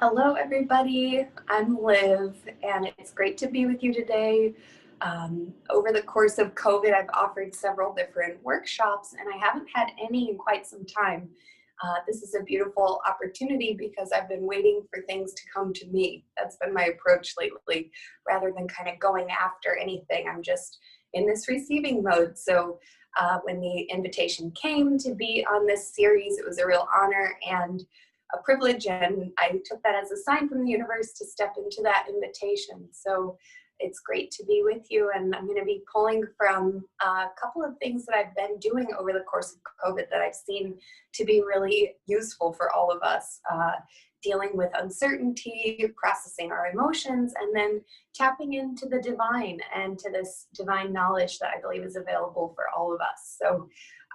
Hello, everybody. I'm Liv, and it's great to be with you today. Over the course of COVID, I've offered several different workshops, and I haven't had any in quite some time. This is a beautiful opportunity because I've been waiting for things to come to me. That's been my approach lately. Rather than kind of going after anything, I'm just in this receiving mode. So when the invitation came to be on this series, it was a real honor and a privilege, and I took that as a sign from the universe to step into that invitation. So it's great to be with you, and I'm going to be pulling from a couple of things that I've been doing over the course of COVID that I've seen to be really useful for all of us, dealing with uncertainty, processing our emotions, and then tapping into the divine and to this divine knowledge that I believe is available for all of us. So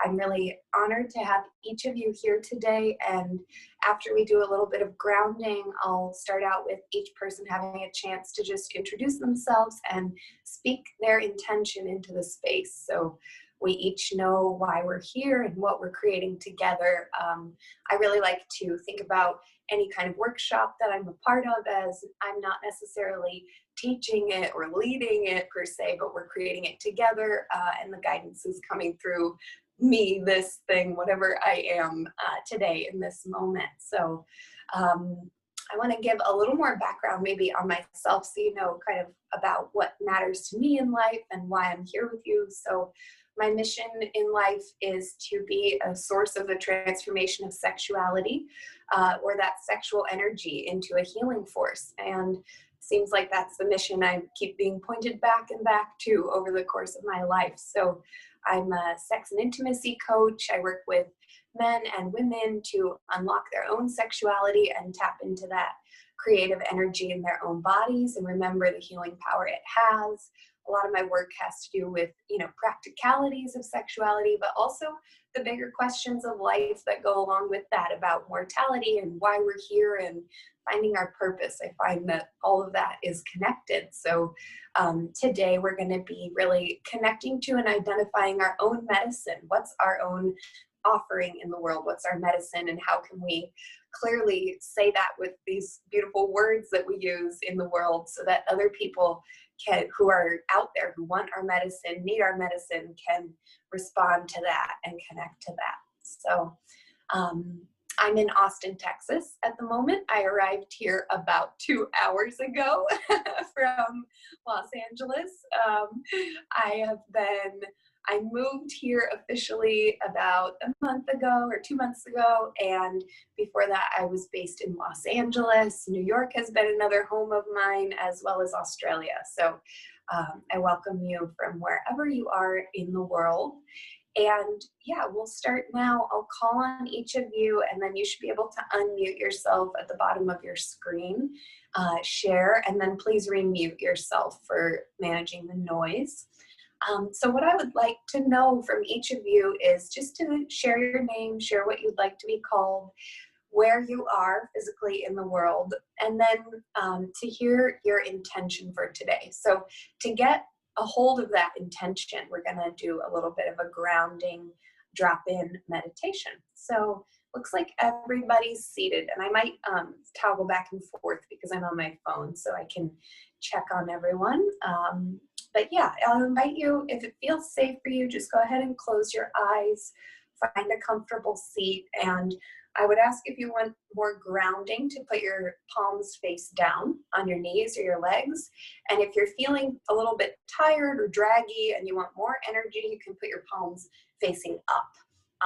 I'm really honored to have each of you here today, and after we do a little bit of grounding, I'll start out with each person having a chance to just introduce themselves and speak their intention into the space. So we each know why we're here and what we're creating together. I really like to think about any kind of workshop that I'm a part of as I'm not necessarily teaching it or leading it per se, but we're creating it together, and the guidance is coming through me, this thing, whatever I am today in this moment. So I want to give a little more background maybe on myself so you know kind of about what matters to me in life and why I'm here with you. So my mission in life is to be a source of the transformation of sexuality, or that sexual energy into a healing force. And seems like that's the mission I keep being pointed back and back to over the course of my life. So I'm a sex and intimacy coach. I work with men and women to unlock their own sexuality and tap into that creative energy in their own bodies and remember the healing power it has. A lot of my work has to do with, practicalities of sexuality, but also the bigger questions of life that go along with that about mortality and why we're here and finding our purpose. I find that all of that is connected. So today we're going to be really connecting to and identifying our own medicine. What's our own offering in the world? What's our medicine, and how can we clearly say that with these beautiful words that we use in the world so that other people who are out there who want our medicine, need our medicine, can respond to that and connect to that. So I'm in Austin, Texas at the moment. I arrived here about 2 hours ago from Los Angeles. I moved here officially about a month ago or 2 months ago, and before that I was based in Los Angeles. New York has been another home of mine, as well as Australia. So I welcome you from wherever you are in the world. And yeah, we'll start now. I'll call on each of you, and then you should be able to unmute yourself at the bottom of your screen, share, and then please remute yourself for managing the noise. So what I would like to know from each of you is just to share your name, share what you'd like to be called, where you are physically in the world, and then to hear your intention for today. So to get a hold of that intention, we're going to do a little bit of a grounding drop-in meditation. So looks like everybody's seated, and I might toggle back and forth because I'm on my phone so I can check on everyone. But yeah, I'll invite you, if it feels safe for you, just go ahead and close your eyes, find a comfortable seat, and I would ask if you want more grounding to put your palms face down on your knees or your legs. And if you're feeling a little bit tired or draggy and you want more energy, you can put your palms facing up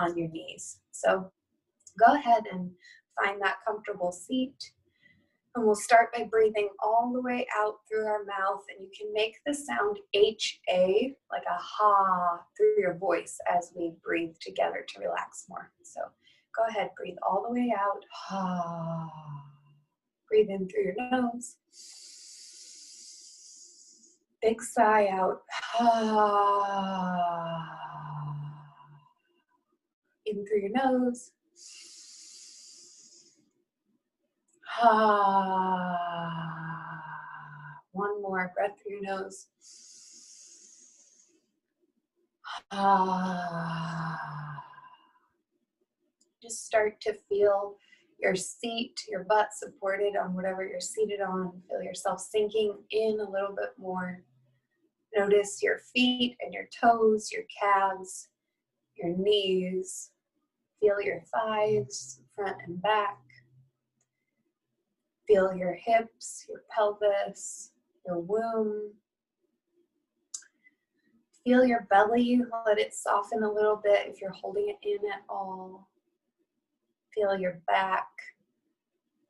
on your knees. So go ahead and find that comfortable seat. And we'll start by breathing all the way out through our mouth, and you can make the sound HA, like a ha, through your voice as we breathe together to relax more. So go ahead, breathe all the way out, ha. Breathe in through your nose. Big sigh out, ha. In through your nose. One more breath through your nose. Just start to feel your seat, your butt supported on whatever you're seated on. Feel yourself sinking in a little bit more. Notice your feet and your toes, your calves, your knees. Feel your thighs, front and back. Feel your hips, your pelvis, your womb. Feel your belly, let it soften a little bit if you're holding it in at all. Feel your back,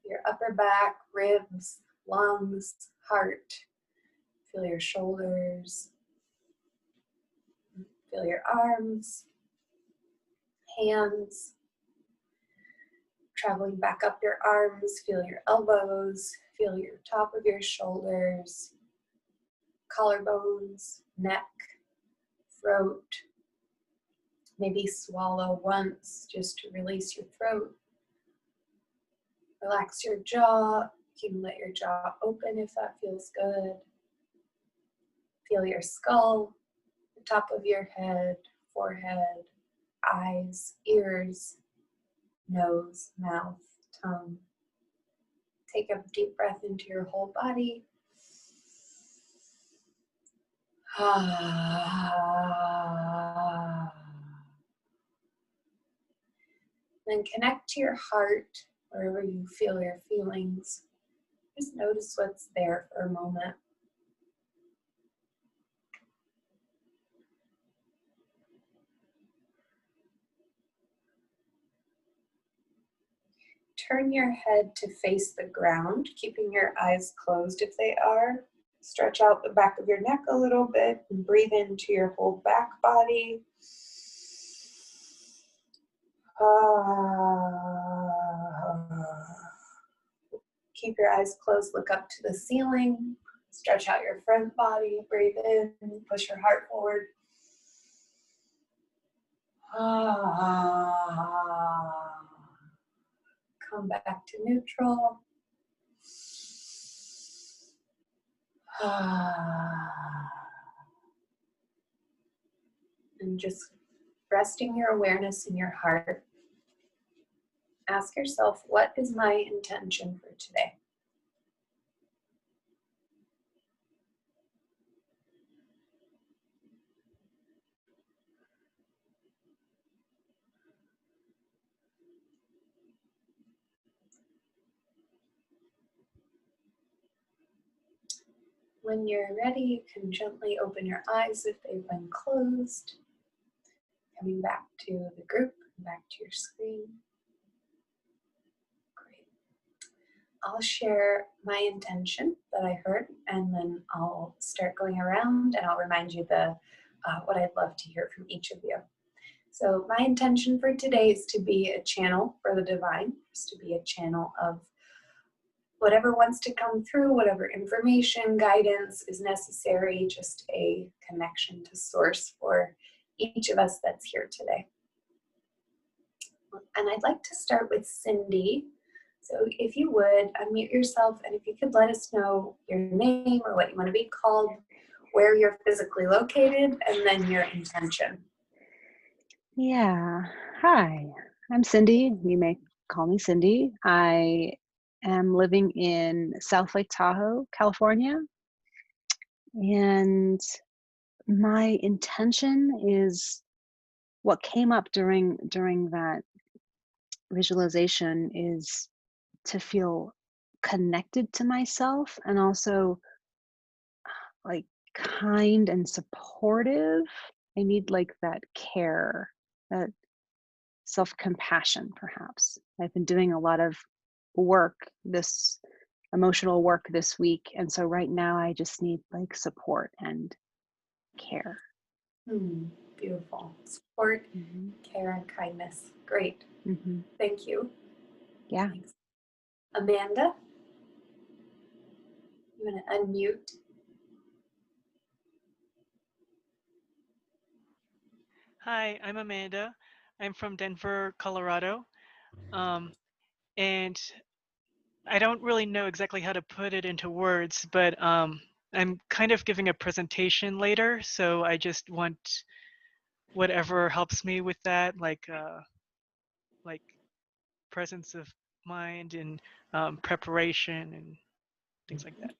your upper back, ribs, lungs, heart. Feel your shoulders. Feel your arms, hands. Traveling back up your arms, feel your elbows, feel your top of your shoulders, collarbones, neck, throat. Maybe swallow once just to release your throat. Relax your jaw. You can let your jaw open if that feels good. Feel your skull, the top of your head, forehead, eyes, ears, nose, mouth, tongue. Take a deep breath into your whole body. Then connect to your heart wherever you feel your feelings. Just notice what's there for a moment. Turn your head to face the ground, keeping your eyes closed if they are. Stretch out the back of your neck a little bit and breathe into your whole back body. Keep your eyes closed, look up to the ceiling. Stretch out your front body, breathe in, push your heart forward. Come back to neutral. And just resting your awareness in your heart. Ask yourself, what is my intention for today? When you're ready, you can gently open your eyes if they've been closed. Coming back to the group, back to your screen. Great. I'll share my intention that I heard, and then I'll start going around and I'll remind you what I'd love to hear from each of you. So my intention for today is to be a channel for the divine, just to be a channel of whatever wants to come through, whatever information, guidance is necessary, just a connection to source for each of us that's here today. And I'd like to start with Cindy. So if you would, unmute yourself, and if you could let us know your name or what you want to be called, where you're physically located, and then your intention. Yeah. Hi, I'm Cindy. You may call me Cindy. I am living in South Lake Tahoe, California. And my intention is what came up during that visualization is to feel connected to myself and also like kind and supportive. I need like that care, that self-compassion, perhaps. I've been doing a lot of work, this emotional work this week. And so right now I just need like support and care. Beautiful. Support, care, and kindness. Great. Thank you. Yeah. Thanks. Amanda, you want to unmute? Hi, I'm Amanda. I'm from Denver, Colorado. And I don't really know exactly how to put it into words, but I'm kind of giving a presentation later, so I just want whatever helps me with that, like presence of mind and preparation and things like that.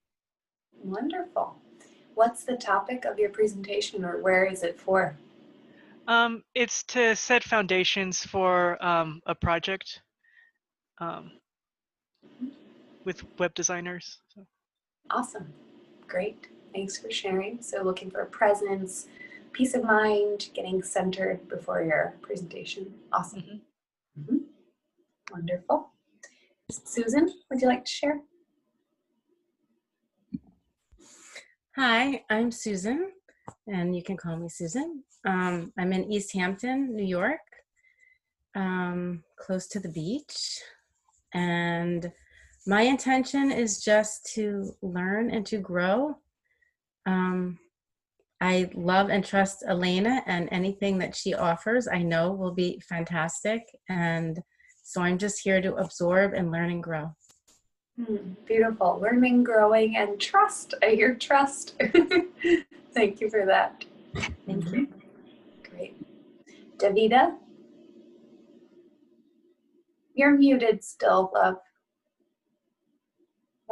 Wonderful. What's the topic of your presentation, or where is it for? It's to set foundations for a project with web designers. So. Awesome. Great. Thanks for sharing. So looking for presence, peace of mind, getting centered before your presentation. Awesome. Mm-hmm. Wonderful. Susan, would you like to share? Hi, I'm Susan, and you can call me Susan. I'm in East Hampton, New York, close to the beach. And my intention is just to learn and to grow. I love and trust Elena, and anything that she offers I know will be fantastic. And so I'm just here to absorb and learn and grow. Beautiful. Learning, growing, and trust. I hear trust. Thank you for that. Thank you. Great. Davida? You're muted still, love.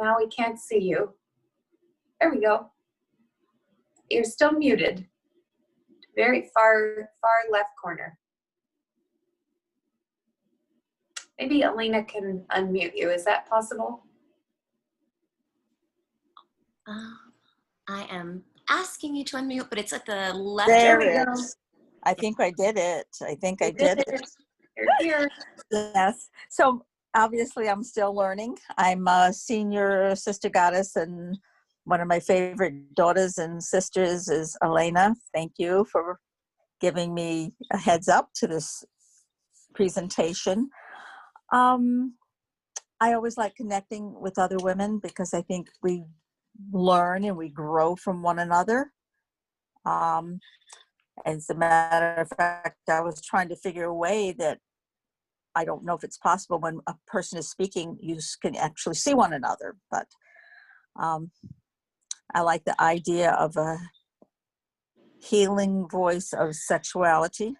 Now we can't see you. There we go. You're still muted. Very far left corner. Maybe Elena can unmute you. Is that possible? I am asking you to unmute, but it's at the left. There we it go. is. I think I did it. I think I You did it. You're here. Yes. So obviously I'm still learning. I'm a senior sister goddess, and one of my favorite daughters and sisters is Elena. Thank you for giving me a heads up to this presentation. I always like connecting with other women because I think we learn and we grow from one another. As a matter of fact, I was trying to figure a way that I don't know if it's possible when a person is speaking, you can actually see one another. But I like the idea of a healing voice of sexuality.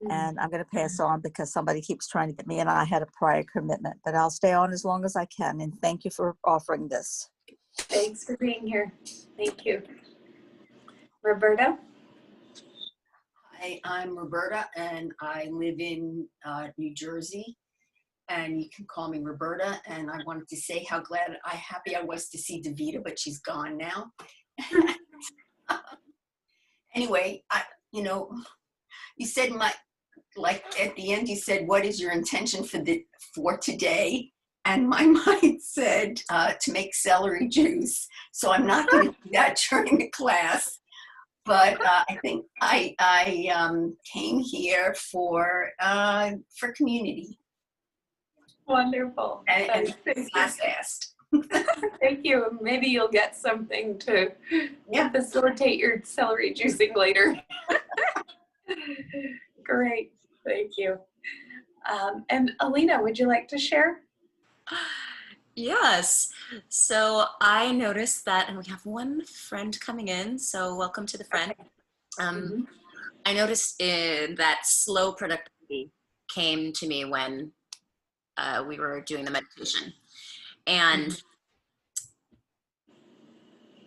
And I'm going to pass on because somebody keeps trying to get me, and I had a prior commitment. But I'll stay on as long as I can. And thank you for offering this. Thanks for being here. Thank you. Roberta? Hi, I'm Roberta, and I live in New Jersey, and you can call me Roberta. And I wanted to say how happy I was to see Davida, but she's gone now. Anyway, you said at the end, you said, "What is your intention for today?" And my mind said to make celery juice. So I'm not going to do that during the class. But I think I came here for community. Wonderful. And class asked. Thank you. Maybe you'll get something to facilitate your celery juicing later. Great. Thank you. And Alina, would you like to share? Yes. So I noticed that, and we have one friend coming in, so welcome to the friend. I noticed that slow productivity came to me when we were doing the meditation. And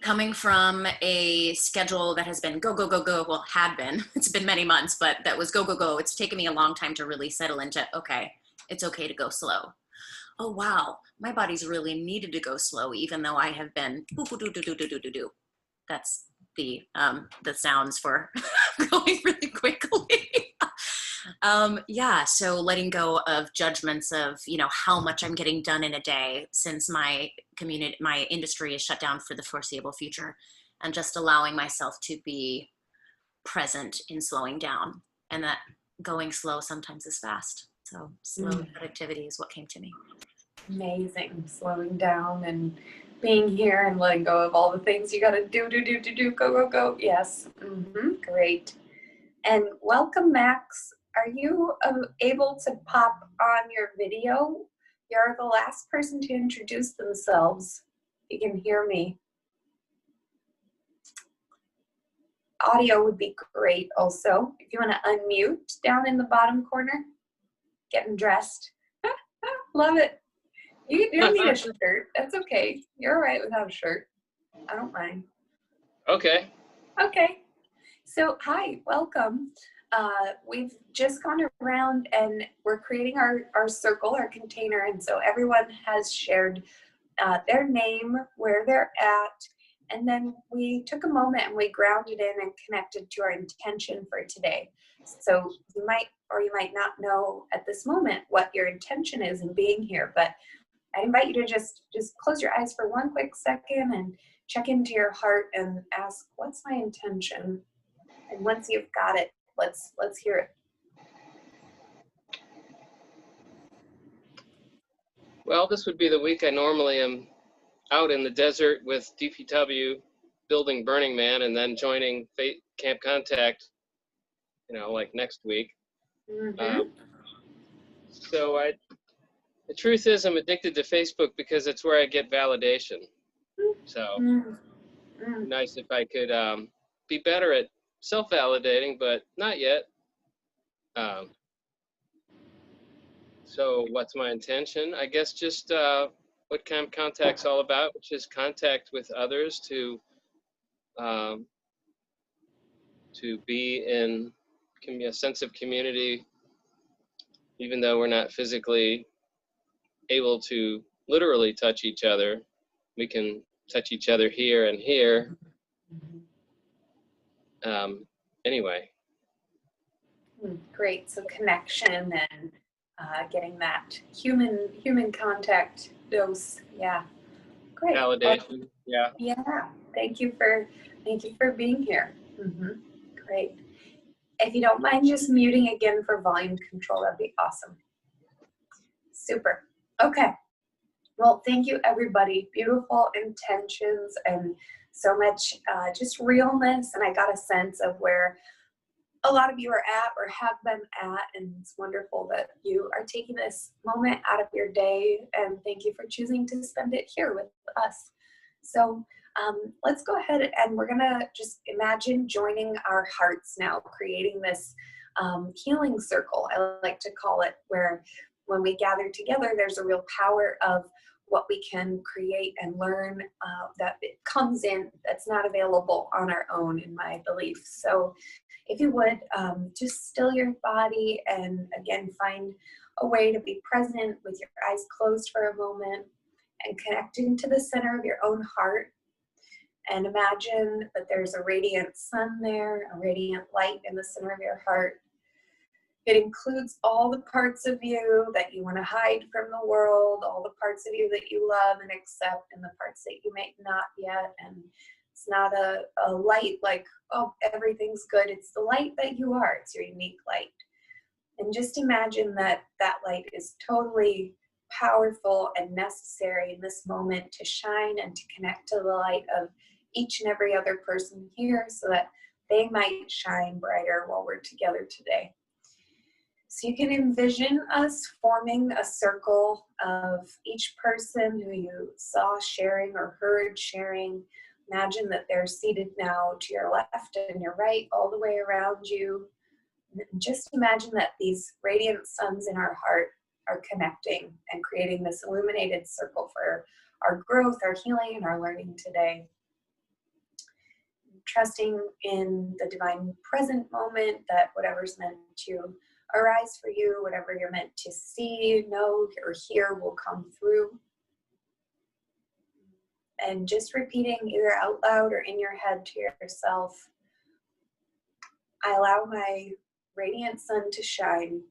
coming from a schedule that has been go, go, go, go, well, had been, it's been many months, but that was go, go, go. It's taken me a long time to really settle into, okay, it's okay to go slow. Oh, wow, my body's really needed to go slow, even though I have been do. That's the sounds for going really quickly. So letting go of judgments of, how much I'm getting done in a day, since my industry is shut down for the foreseeable future, and just allowing myself to be present in slowing down, and that going slow sometimes is fast. So slow productivity is what came to me. Amazing. Slowing down and being here and letting go of all the things you got to do, go, go, go. Yes. Great. And welcome, Max. Are you able to pop on your video? You're the last person to introduce themselves. You can hear me. Audio would be great also. If you want to unmute down in the bottom corner, getting dressed. Love it. You don't need a shirt. That's okay. You're all right without a shirt. I don't mind. Okay. Okay. So, hi, welcome. We've just gone around and we're creating our circle, our container. And so everyone has shared their name, where they're at. And then we took a moment and we grounded in and connected to our intention for today. So you might or you might not know at this moment what your intention is in being here, but I invite you to just close your eyes for one quick second and check into your heart and ask, what's my intention? And once you've got it, let's hear it. Well, this would be the week I normally am out in the desert with DPW building Burning Man and then joining Camp Contact, like next week. Mm-hmm. So the truth is I'm addicted to Facebook because it's where I get validation. So Mm-hmm. nice if I could be better at self-validating, but not yet. So what's my intention? I guess just what Camp Contact's all about, which is contact with others to be in a sense of community, even though we're not physically able to literally touch each other. We can touch each other here and here. Anyway. Great. So connection and getting that human contact dose. Yeah. Great. Validation. Yeah. Yeah. Thank you for being here. Great. If you don't mind just muting again for volume control, that'd be awesome. Super. Okay. Well, thank you, everybody. Beautiful intentions and so much just realness. And I got a sense of where a lot of you are at or have been at. And it's wonderful that you are taking this moment out of your day. And thank you for choosing to spend it here with us. So let's go ahead and we're going to just imagine joining our hearts now, creating this healing circle, I like to call it, where when we gather together, there's a real power of what we can create and learn that it comes in that's not available on our own, in my belief. So if you would, just still your body and again, find a way to be present with your eyes closed for a moment and connecting to the center of your own heart. And imagine that there's a radiant sun there, a radiant light in the center of your heart. It includes all the parts of you that you want to hide from the world, all the parts of you that you love and accept, and the parts that you may not yet. And it's not a light like, oh, everything's good. It's the light that you are. It's your unique light. And just imagine that that light is totally powerful and necessary in this moment to shine and to connect to the light of each and every other person here so that they might shine brighter while we're together today. So you can envision us forming a circle of each person who you saw sharing or heard sharing. Imagine that they're seated now to your left and your right, all the way around you. Just imagine that these radiant suns in our heart are connecting and creating this illuminated circle for our growth, our healing, and our learning today. Trusting in the divine present moment that whatever's meant to arise for you, whatever you're meant to see, know, or hear will come through. And just repeating either out loud or in your head to yourself, I allow my radiant sun to shine.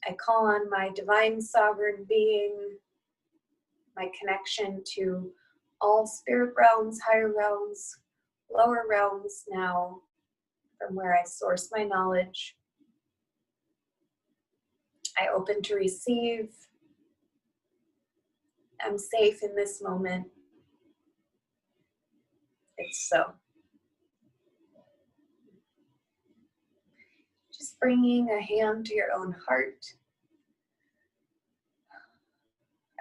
I call on my divine sovereign being, my connection to all spirit realms, higher realms, lower realms now, from where I source my knowledge. I open to receive. I'm safe in this moment. It's so. Just bringing a hand to your own heart.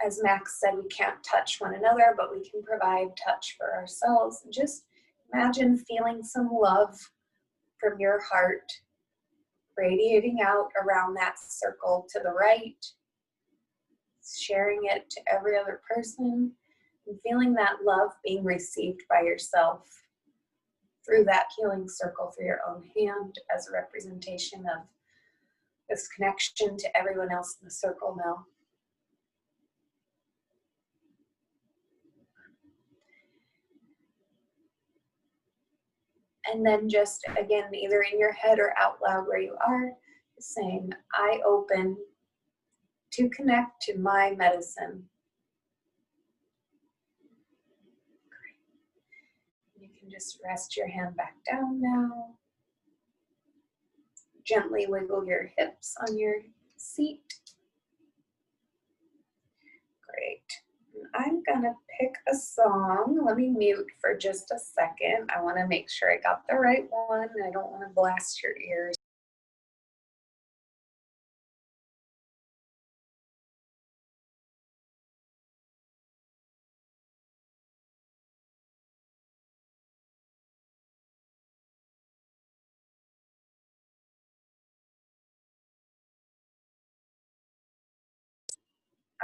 As Max said, we can't touch one another, but we can provide touch for ourselves. And just imagine feeling some love from your heart radiating out around that circle to the right, sharing it to every other person, and feeling that love being received by yourself through that healing circle through your own hand as a representation of this connection to everyone else in the circle now. And then just, again, either in your head or out loud where you are, saying, I open to connect to my medicine. You can just rest your hand back down now. Gently wiggle your hips on your seat. Great. I'm gonna pick a song. Let me mute for just a second. I wanna make sure I got the right one. I don't wanna blast your ears.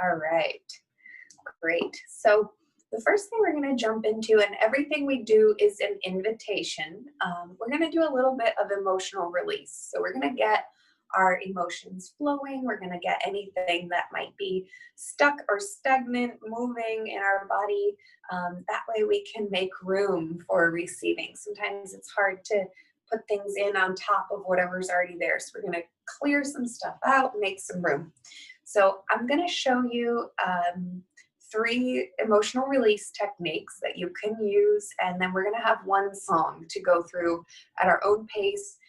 All right, great. So the first thing we're going to jump into, and everything we do is an invitation, we're going to do a little bit of emotional release. So we're going to get our emotions flowing. We're going to get anything that might be stuck or stagnant moving in our body. That way we can make room for receiving. Sometimes it's hard to put things in on top of whatever's already there. So we're going to clear some stuff out, make some room. So I'm going to show you 3 emotional release techniques that you can use, and then we're going to have one song to go through at our own pace,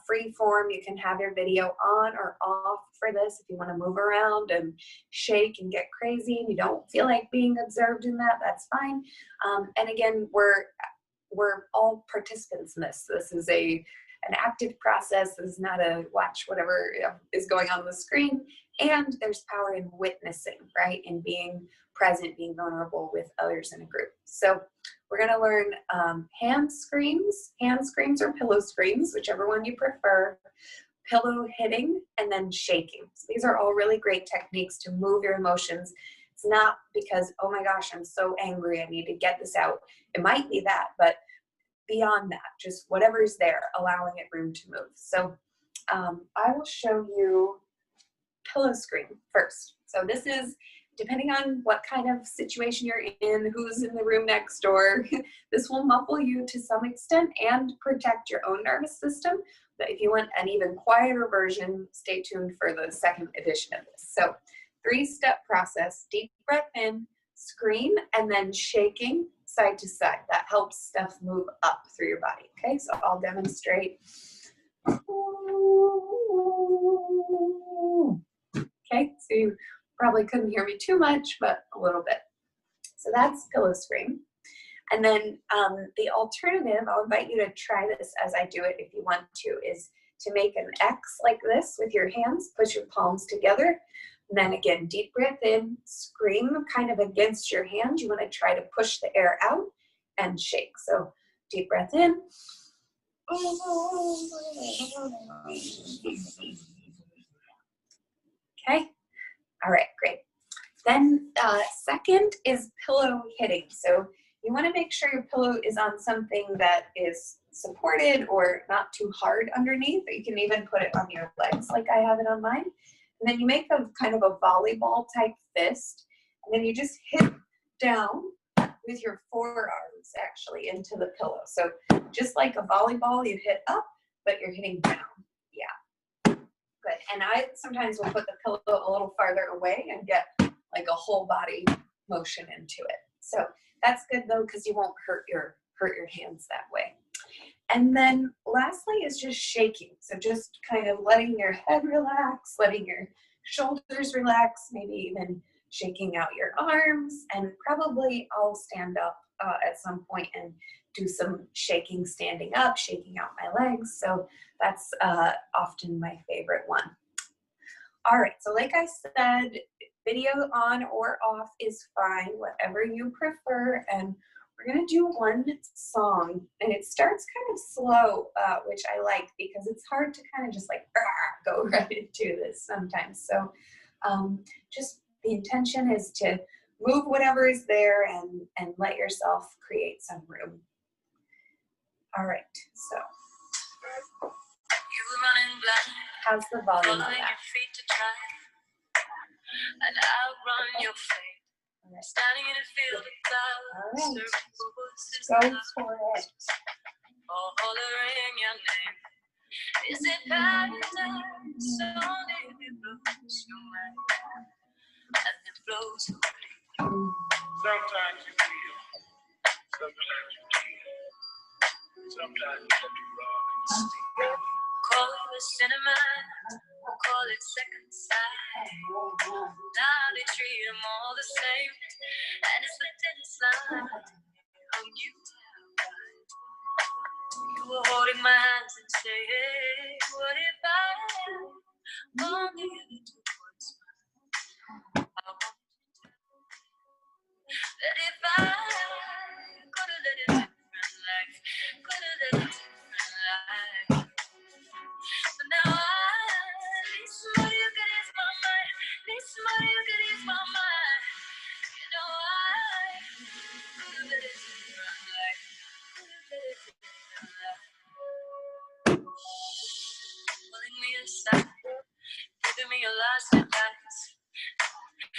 free form. You can have your video on or off for this if you want to move around and shake and get crazy and you don't feel like being observed in that, that's fine. And again, we're all participants in this. This is an active process. This is not a watch whatever is going on the screen. And there's power in witnessing, right? In being present, being vulnerable with others in a group. So we're gonna learn hand screams or pillow screams, whichever one you prefer, pillow hitting, and then shaking. So these are all really great techniques to move your emotions. It's not because, oh my gosh, I'm so angry, I need to get this out. It might be that, but beyond that, just whatever's there, allowing it room to move. So I will show you pillow scream first. So this is, depending on what kind of situation you're in, who's in the room next door, this will muffle you to some extent and protect your own nervous system. But if you want an even quieter version, stay tuned for the second edition of this. So 3-step process: deep breath in, scream, and then shaking side to side. That helps stuff move up through your body. Okay, so I'll demonstrate. Okay, so you probably couldn't hear me too much, but a little bit. So that's pillow scream. And then the alternative, I'll invite you to try this as I do it if you want to, is to make an X like this with your hands, push your palms together. And then again, deep breath in, scream kind of against your hand. You want to try to push the air out and shake. So deep breath in. Okay, all right, great. Then second is pillow hitting. So you want to make sure your pillow is on something that is supported or not too hard underneath. You can even put it on your legs like I have it on mine. And then you make a kind of a volleyball type fist. And then you just hit down with your forearms actually into the pillow. So just like a volleyball, you hit up, but you're hitting down. Yeah, good. And I sometimes will put the pillow a little farther away and get like a whole body motion into it. So that's good though, because you won't hurt your hands that way. And then lastly is just shaking. So just kind of letting your head relax, letting your shoulders relax, maybe even shaking out your arms. And probably I'll stand up at some point and do some shaking standing up, shaking out my legs. So that's often my favorite one. All right, so like I said, video on or off is fine, whatever you prefer. And we're gonna do one song, and it starts kind of slow, which I like because it's hard to kind of just like go right into this sometimes. So just the intention is to move whatever is there and let yourself create some room. All right, so how's the volume on that? And outrun your fate. Standing in a field of clouds. All right, go for it. Or hollering your name. Is it paradise? Only if it blows your mind. And it blows away. Sometimes you feel, sometimes you feel, sometimes you have to run and steal. Call it cinnamon, or call it second sight. Now they treat them all the same, and it's the tennis line. Oh, you were holding my hands and say, hey, what if I only ever took one smile? I want that if I could have led a different life, could have led a different life. But now I need somebody who could ease my mind, need somebody who could ease my mind. You know I could have led a different life, could have led a different life. Pulling me aside, giving me a last advice,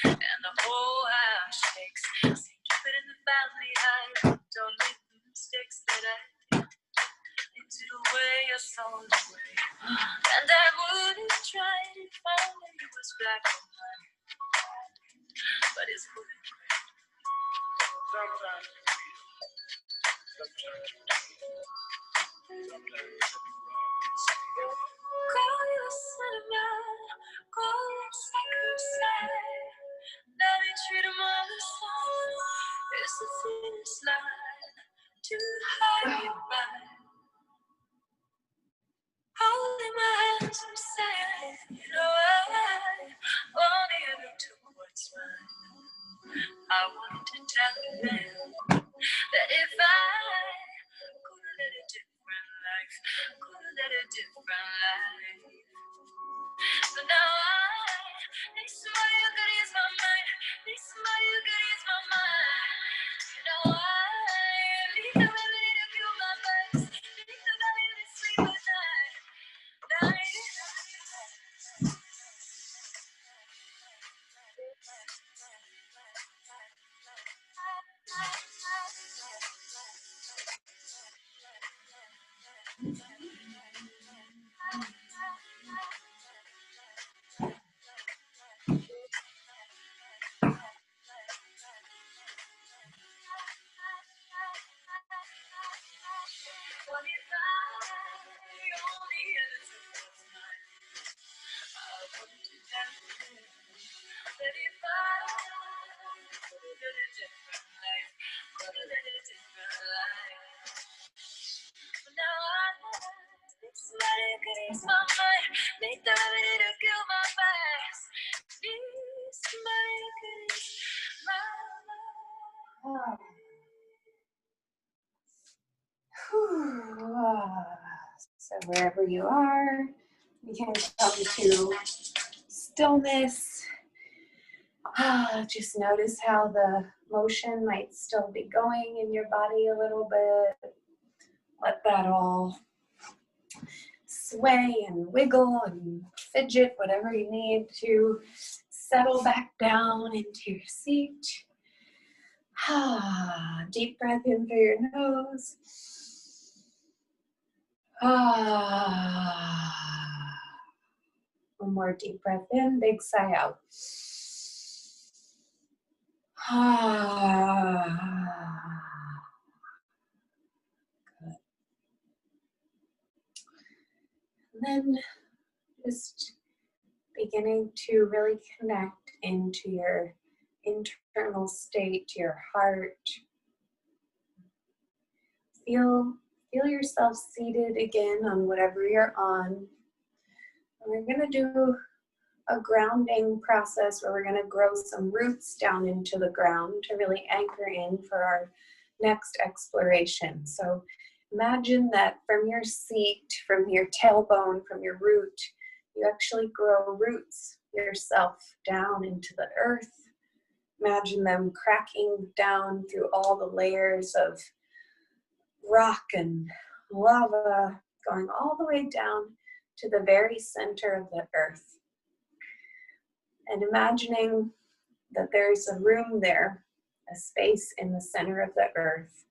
and the whole house shakes. Say, keep it in the family high, don't make the mistakes that I did. They took away your soul away. And I wouldn't try if only it was black and white. But it's wouldn't cry. Sometimes you feel, sometimes you feel, sometimes you have to run and steal. Call you cinnamon, call it sacrifice. Now they treat them all the same. It's the thinnest line to hide you by. Holding my hands and saying, you know I only ever took what's mine. I wanted to tell them that if I could have led a different life, could have led a different life. But now I need somebody who could ease my mind, need somebody who could ease my mind. You know I need the ability to feel my face, need the ability to sleep at night. What if I only ever took what's mine? I want to tell you that if I could have led a different life, could have led a different life. But now I need somebody who could ease my mind, need the ability to kill my past, need somebody who could ease my mind. So wherever you are, you can come to stillness. Just notice how the motion might still be going in your body a little bit. Let that all sway and wiggle and fidget, whatever you need to settle back down into your seat. Deep breath in through your nose. One more deep breath in, big sigh out. Good. And then just beginning to really connect into your internal state, to your heart. Feel yourself seated again on whatever you're on. And we're going to do a grounding process where we're going to grow some roots down into the ground to really anchor in for our next exploration. So imagine that from your seat, from your tailbone, from your root, you actually grow roots yourself down into the earth. Imagine them cracking down through all the layers of rock and lava, going all the way down to the very center of the earth. And imagining that there's a room there, a space in the center of the earth.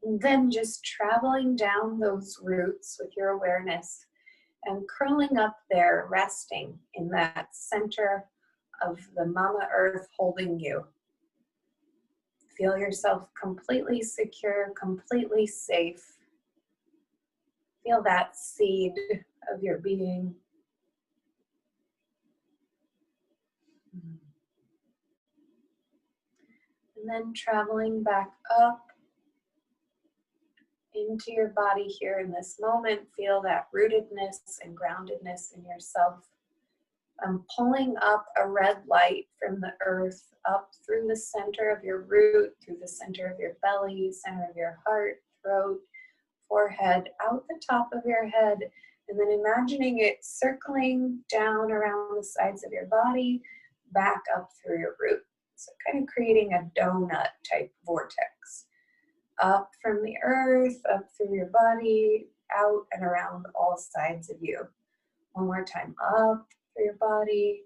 And then just traveling down those roots with your awareness and curling up there, resting in that center of the Mama Earth holding you. Feel yourself completely secure, completely safe. Feel that seed of your being. And then traveling back up into your body here in this moment, feel that rootedness and groundedness in yourself. Pulling up a red light from the earth up through the center of your root, through the center of your belly, center of your heart, throat, forehead, out the top of your head, and then imagining it circling down around the sides of your body, back up through your root. So kind of creating a donut type vortex. Up from the earth, up through your body, out and around all sides of you. One more time, up through your body,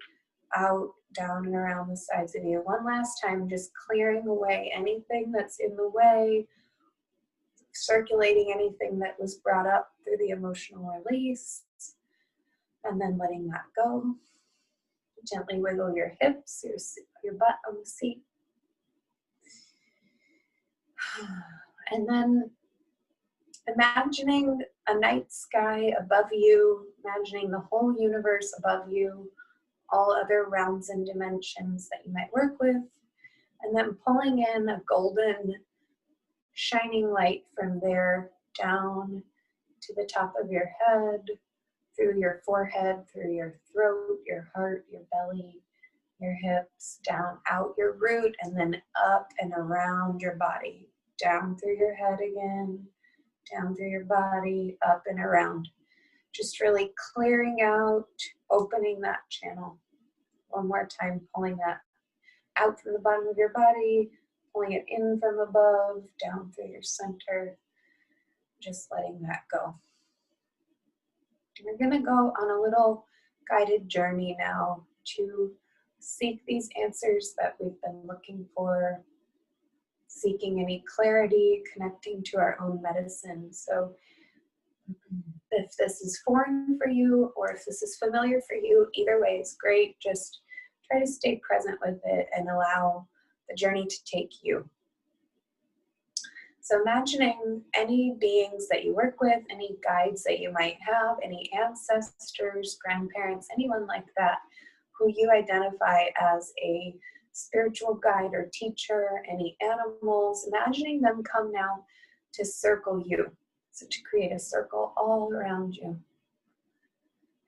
out, down and around the sides of you. One last time, just clearing away anything that's in the way, circulating anything that was brought up through the emotional release, and then letting that go. Gently wiggle your hips, your butt on the seat. And then imagining a night sky above you, imagining the whole universe above you, all other realms and dimensions that you might work with, and then pulling in a golden shining light from there down to the top of your head, through your forehead, through your throat, your heart, your belly, your hips, down out your root, and then up and around your body. Down through your head again, down through your body, up and around. Just really clearing out, opening that channel. One more time, pulling that out from the bottom of your body, pulling it in from above, down through your center, just letting that go. We're going to go on a little guided journey now to seek these answers that we've been looking for, seeking any clarity, connecting to our own medicine. So if this is foreign for you or if this is familiar for you, either way is great. Just try to stay present with it and allow the journey to take you. So imagining any beings that you work with, any guides that you might have, any ancestors, grandparents, anyone like that who you identify as a spiritual guide or teacher, any animals, imagining them come now to circle you. So to create a circle all around you.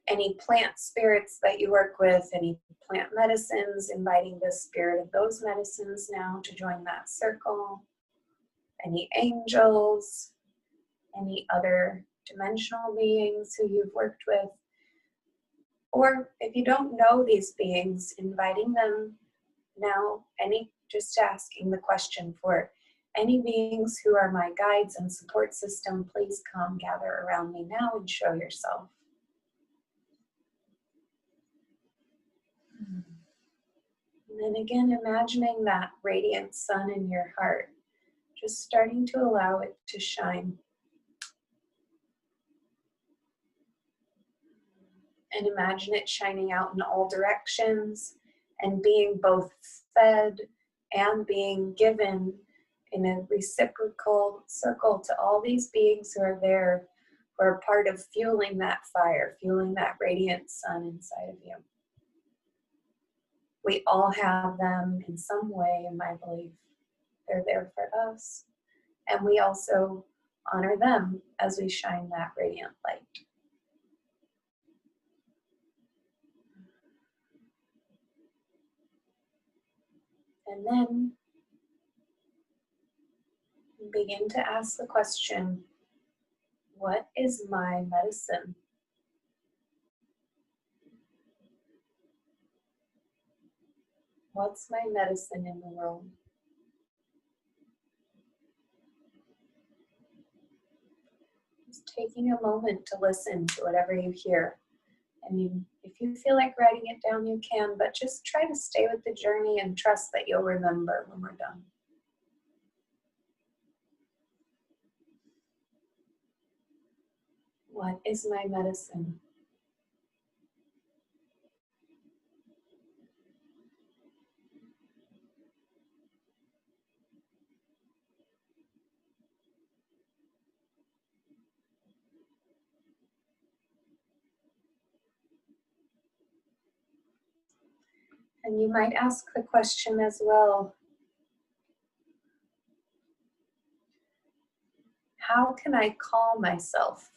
Any plant spirits that you work with, any plant medicines, inviting the spirit of those medicines now to join that circle. Any angels, any other dimensional beings who you've worked with. Or if you don't know these beings, inviting them now, just asking the question for any beings who are my guides and support system, please come gather around me now and show yourself. And then again, imagining that radiant sun in your heart, just starting to allow it to shine. And imagine it shining out in all directions and being both fed and being given in a reciprocal circle to all these beings who are there, who are part of fueling that fire, fueling that radiant sun inside of you. We all have them in some way, in my belief. They're there for us. And we also honor them as we shine that radiant light. And then begin to ask the question, what is my medicine? What's my medicine in the world? Just taking a moment to listen to whatever you hear. And if you feel like writing it down, you can, but just try to stay with the journey and trust that you'll remember when we're done. What is my medicine? And you might ask the question as well, how can I call myself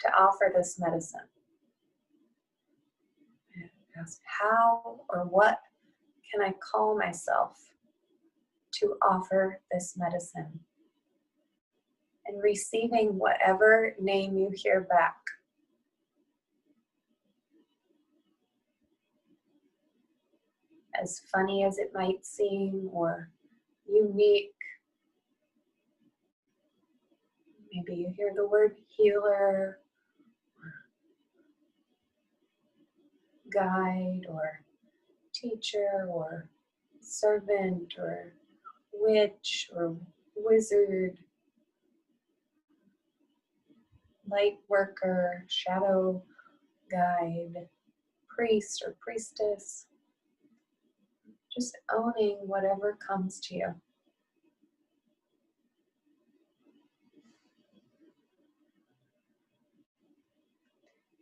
to offer this medicine? Ask how or what can I call myself to offer this medicine? And receiving whatever name you hear back. As funny as it might seem, or unique. Maybe you hear the word healer, or guide, or teacher, or servant, or witch, or wizard, light worker, shadow guide, priest or priestess. Just owning whatever comes to you.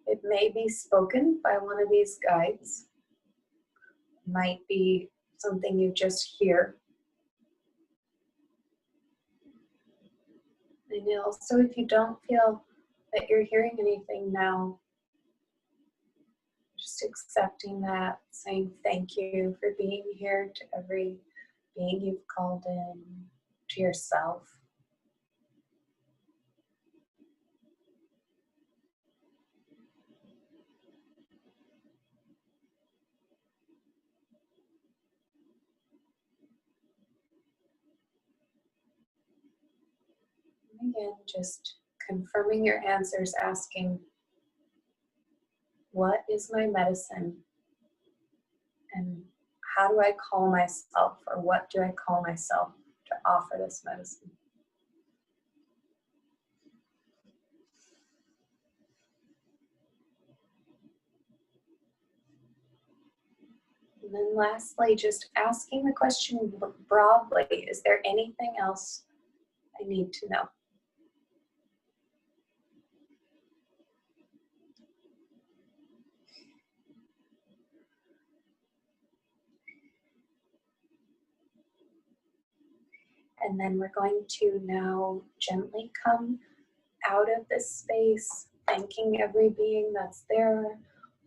It may be spoken by one of these guides. It might be something you just hear. And also, if you don't feel that you're hearing anything now, just accepting that, saying thank you for being here to every being you've called in, to yourself. Again, just confirming your answers, asking, what is my medicine? And how do I call myself, or what do I call myself to offer this medicine? And then lastly, just asking the question broadly, is there anything else I need to know? And then we're going to now gently come out of this space, thanking every being that's there,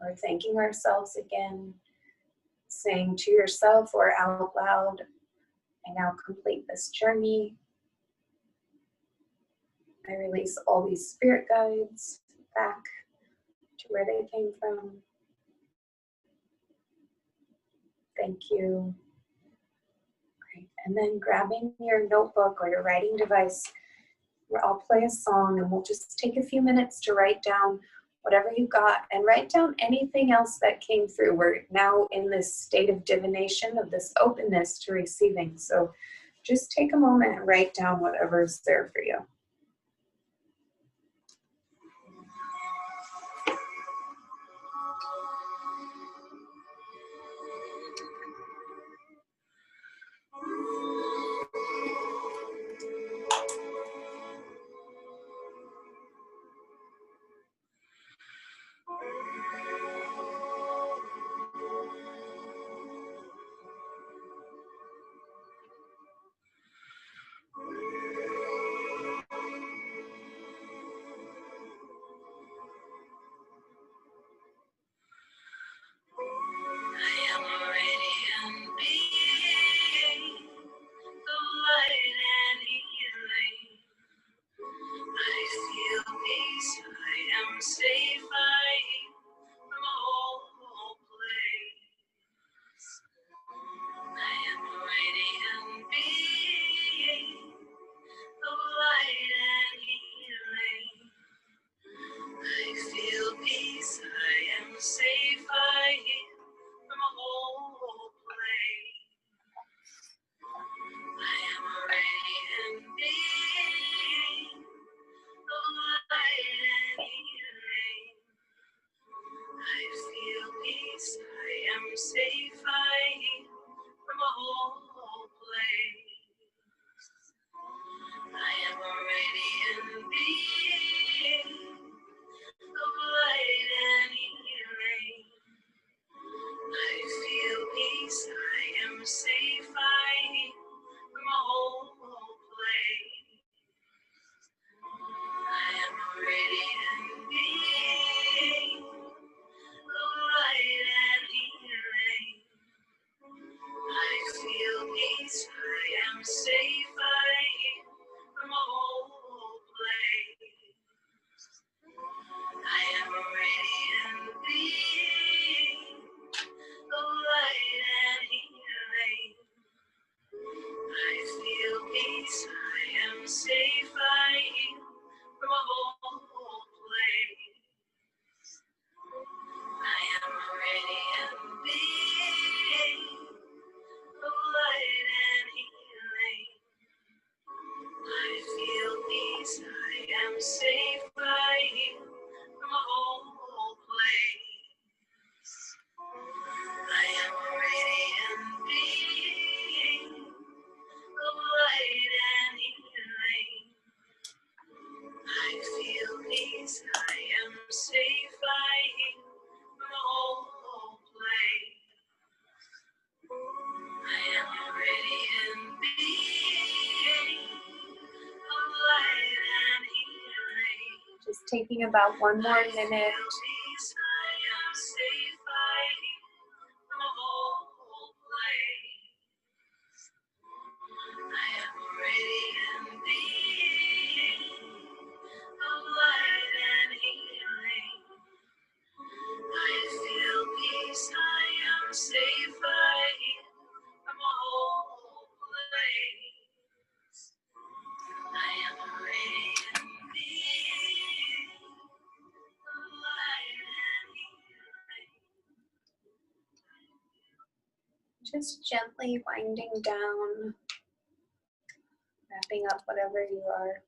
or thanking ourselves again, saying to yourself or out loud, I now complete this journey. I release all these spirit guides back to where they came from. Thank you. Great. And then grabbing your notebook or your writing device, where I'll play a song and we'll just take a few minutes to write down whatever you got and write down anything else that came through. We're now in this state of divination, of this openness to receiving. So just take a moment and write down whatever's there for you. safe, I heal from a whole place. I am a radiant being of light and healing. I feel peace, I am safe, I heal from a whole place. I am a radiant being of light and healing. I feel peace, I am safe, I heal from a whole place. I am a radiant being of light and healing. I feel peace, I am safe, I heal from a whole place. I am a radiant being of light and healing. I feel peace, I am safe, I heal from a whole place. I am a radiant being of light and healing. I feel peace, I am safe, I heal from a whole place. I am a radiant being of light and healing. Just taking about one more I feel minute. peace, I am safe, I heal from a whole place. I am a radiant being of light and healing. I feel peace, I am safe, I heal from a whole place. I am a radiant being of light and healing. Just gently winding down, wrapping up whatever you are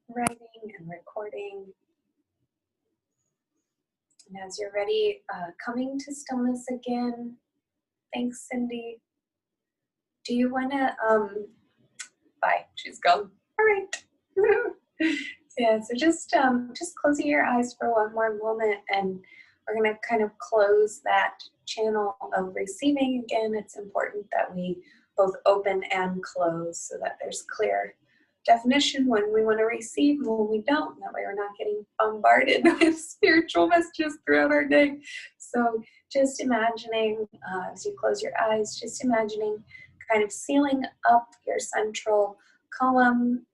writing and recording. And as you're ready, coming to stillness again. Thanks, Cindy. Do you want to, bye, she's gone. All right. Yeah, so just closing your eyes for one more moment, and we're going to kind of close that channel of receiving again. It's important that we both open and close so that there's clear definition when we want to receive and when we don't. That way we're not getting bombarded with spiritual messages throughout our day. So just imagining, as you close your eyes, just imagining kind of sealing up your central column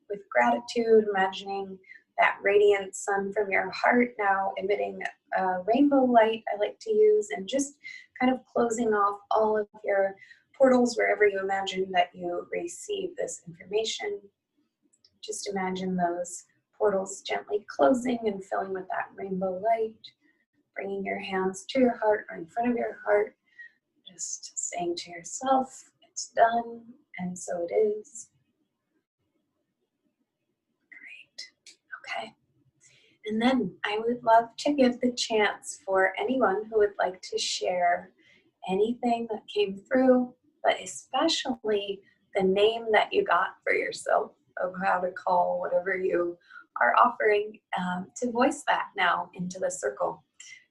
with gratitude, imagining that radiant sun from your heart now emitting a rainbow light I like to use, and just kind of closing off all of your portals wherever you imagine that you receive this information. Just imagine those portals gently closing and filling with that rainbow light, bringing your hands to your heart or in front of your heart, just saying to yourself, it's done, and so it is. Okay, and then I would love to give the chance for anyone who would like to share anything that came through, but especially the name that you got for yourself of how to call whatever you are offering, to voice that now into the circle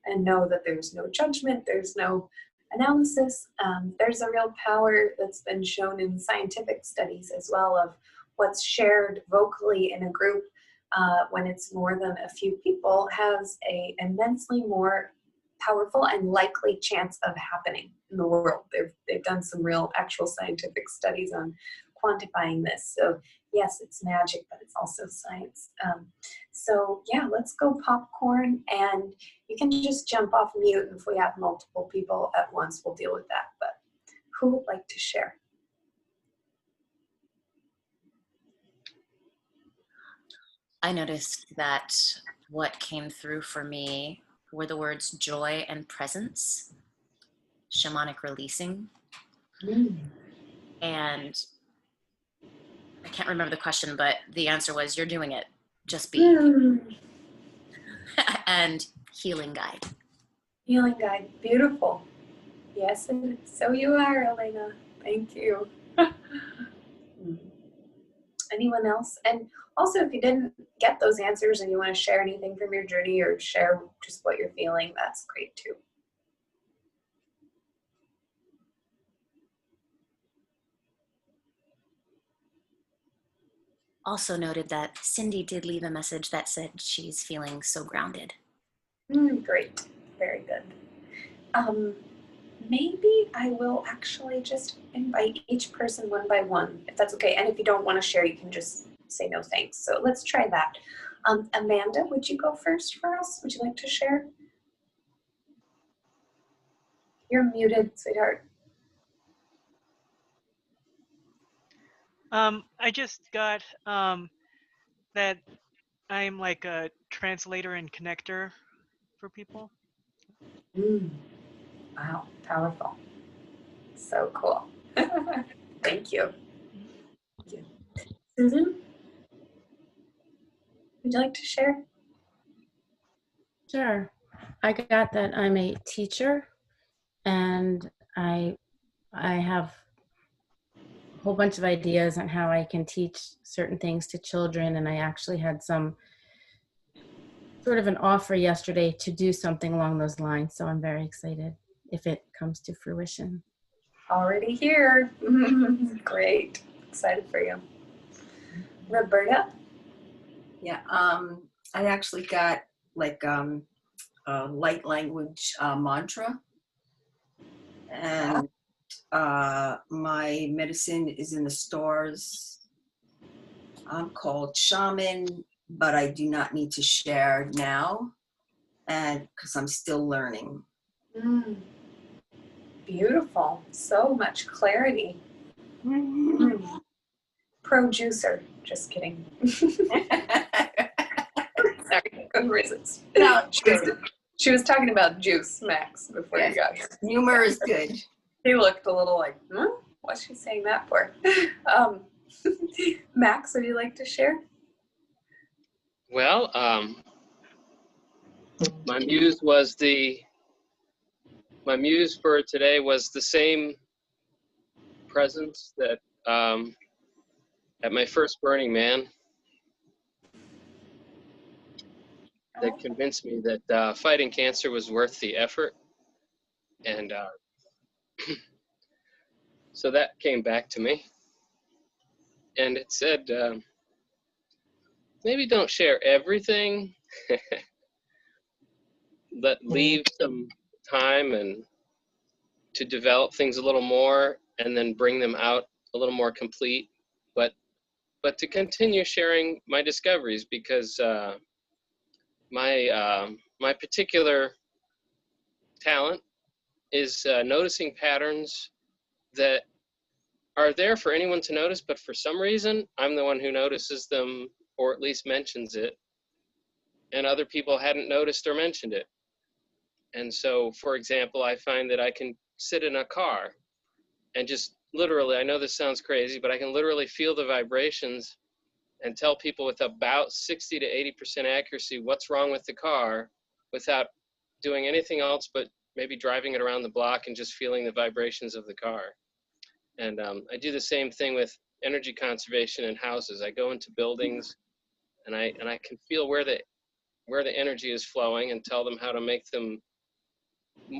and know that there's no judgment, there's no analysis. There's a real power that's been shown in scientific studies as well of what's shared vocally in a group when it's more than a few people has a immensely more powerful and likely chance of happening in the world. They've done some real actual scientific studies on quantifying this. So yes, it's magic, but it's also science. So yeah, let's go popcorn, and you can just jump off mute. If we have multiple people at once, we'll deal with that. But who would like to share? I noticed that what came through for me were the words joy and presence, shamanic releasing. And I can't remember the question, but the answer was, you're doing it, just be. And healing guide. Healing guide, beautiful. Yes, so you are, Elena. Thank you. Anyone else? And also, if you didn't get those answers and you want to share anything from your journey or share just what you're feeling, that's great too. Also noted that Cindy did leave a message that said she's feeling so grounded. Great. Very good. Maybe I will actually just invite each person one by one, if that's okay. And if you don't want to share, you can just say no thanks. So let's try that. Amanda, would you go first for us? Would you like to share? You're muted, sweetheart. I just got that I'm like a translator and connector for people. Wow, powerful. So cool. Thank you. Thank you. Susan, would you like to share? Sure. I got that I'm a teacher, and I have a whole bunch of ideas on how I can teach certain things to children, and I actually had some sort of an offer yesterday to do something along those lines, so I'm very excited if it comes to fruition. Already here. Great. Excited for you. Roberta? Yeah, I actually got like a light language mantra, and my medicine is in the stores. I'm called shaman, but I do not need to share now, and because I'm still learning. Beautiful. So much clarity. Pro juicer. Just kidding. Sorry, couldn't resist. No, She was talking about juice, Max, before you got here. humor is good. He looked a little like, what's she saying that for? Max, would you like to share? Well, my muse for today was the same presence that at my first Burning Man that convinced me that fighting cancer was worth the effort. And so that came back to me. And it said, maybe don't share everything, but leave some time and to develop things a little more and then bring them out a little more complete. But to continue sharing my discoveries, because my particular talent is noticing patterns that are there for anyone to notice, but for some reason, I'm the one who notices them, or at least mentions it, and other people hadn't noticed or mentioned it. And so, for example, I find that I can sit in a car and just literally, I know this sounds crazy, but I can literally feel the vibrations and tell people with about 60 to 80% accuracy what's wrong with the car without doing anything else but maybe driving it around the block and just feeling the vibrations of the car. And I do the same thing with energy conservation in houses. I go into buildings and I can feel where the energy is flowing and tell them how to make them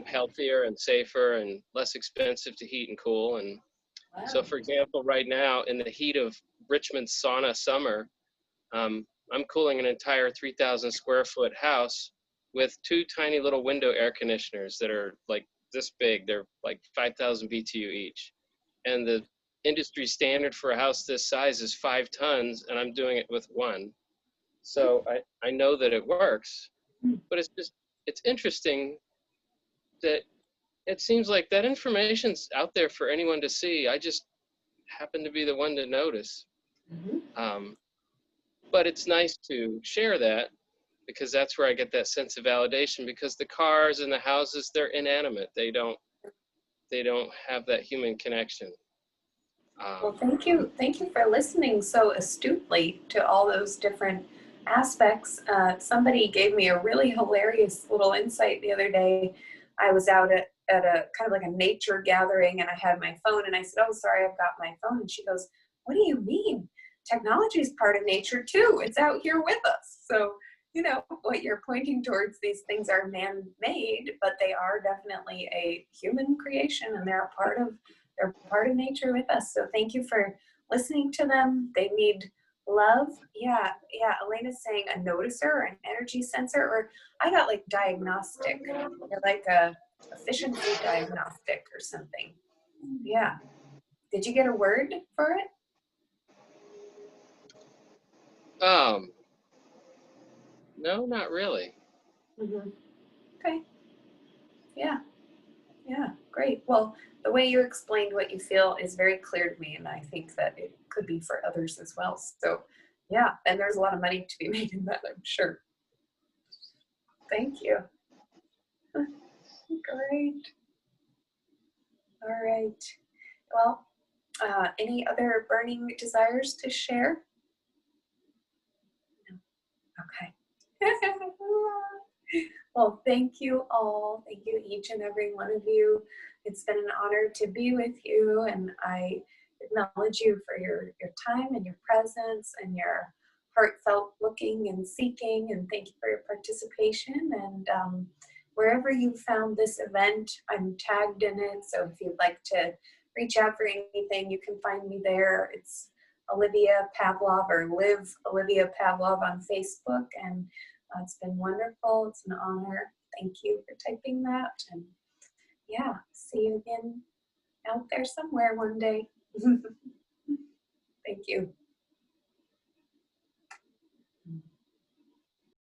healthier and safer and less expensive to heat and cool. And so, for example, right now in the heat of Richmond's sauna summer, I'm cooling an entire 3,000 square foot house with 2 tiny little window air conditioners that are like this big. They're like 5,000 BTU each. And the industry standard for a house this size is 5 tons, and I'm doing it with 1. So I know that it works, but it's interesting that it seems like that information's out there for anyone to see. I just happen to be the one to notice. But it's nice to share that, because that's where I get that sense of validation, because the cars and the houses, they're inanimate. They don't have that human connection. Well, thank you. Thank you for listening so astutely to all those different aspects. Somebody gave me a really hilarious little insight the other day. I was out at at a kind of like a nature gathering, and I had my phone, and I said, "Oh, sorry, I've got my phone." And she goes, "What do you mean? Technology is part of nature too. It's out here with us." So, you know, what you're pointing towards, these things are man-made, but they are definitely a human creation, and they're part of nature with us. So thank you for listening to them. They need love. Yeah. Elena's saying a noticer or an energy sensor, or I got like diagnostic, or like a efficiency diagnostic or something. Yeah. Did you get a word for it? No, not really. Mm-hmm. Okay. Yeah. Great. Well, the way you explained what you feel is very clear to me, and I think that it could be for others as well. So, yeah, and there's a lot of money to be made in that, I'm sure. Thank you. Great. All right. Well, any other burning desires to share? No. Okay. Well, thank you all. Thank you, each and every one of you. It's been an honor to be with you, and I acknowledge you for your time and your presence and your heartfelt looking and seeking, and thank you for your participation. And wherever you found this event, I'm tagged in it, so if you'd like to reach out for anything, you can find me there. It's Olivia Pavlov, or Live Olivia Pavlov on Facebook, and it's been wonderful. It's an honor. Thank you for typing that. And yeah, see you again out there somewhere one day. Thank you.